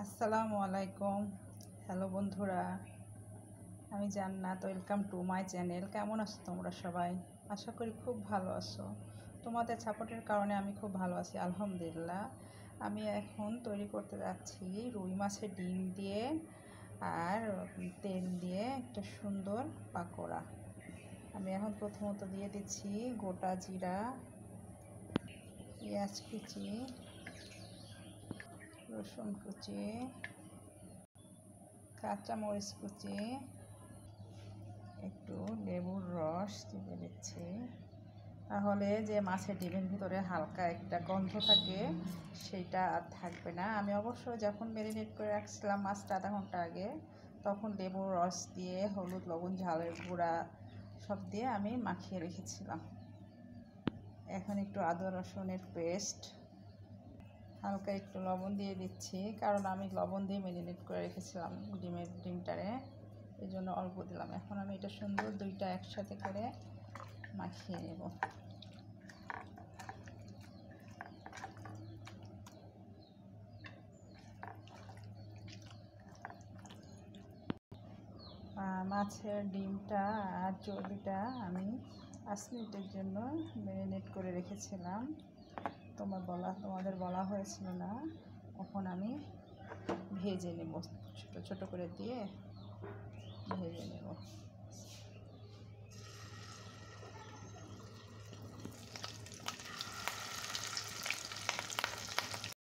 আসসালামু আলাইকুম। হ্যালো বন্ধুরা, আমি জান্নাত। Welcome to my channel. কেমন আছো তোমরা সবাই? আশা করি খুব ভালো আছো। তোমাদের সাপোর্টের কারণে আমি খুব ভালো আছি, আলহামদুলিল্লাহ। আমি এখন তৈরি করতে যাচ্ছি রুই মাছের ডিম দিয়ে আর তেল দিয়ে একটা সুন্দর পাকোড়া। আমি এখন প্রথমত দিয়ে দিচ্ছি গোটা জিরা, পেঁয়াজ কুচি, রসুন কুচি, কাঁচামরিচ কুচি, একটু লেবুর রস দিয়ে দিচ্ছি। তাহলে যে মাছের ডিমের ভিতরে হালকা একটা গন্ধ থাকে সেটা আর থাকবে না। আমি অবশ্য যখন ম্যারিনেট করে রাখছিলাম মাছটা আধা ঘন্টা আগে, তখন লেবুর রস দিয়ে হলুদ লবণ ঝালের গুঁড়া সব দিয়ে আমি মাখিয়ে রেখেছিলাম। এখন একটু আদা রসুনের পেস্ট, হালকা একটু লবণ দিয়ে দিচ্ছি, কারণ আমি লবণ দিয়ে ম্যারিনেট করে রেখেছিলাম ডিমটারে, এই জন্য অল্প দিলাম। এখন আমি এটা সুন্দর দুইটা একসাথে করে মাখিয়ে নেব। মাছের ডিমটা আর চর্বিটা আমি 5 মিনিটের জন্য ম্যারিনেট করে রেখেছিলাম। তোমাদের বলা হয়েছিল না। এখন আমি ভেজে নেব, ছোটো ছোটো করে দিয়ে ভেজে নেব।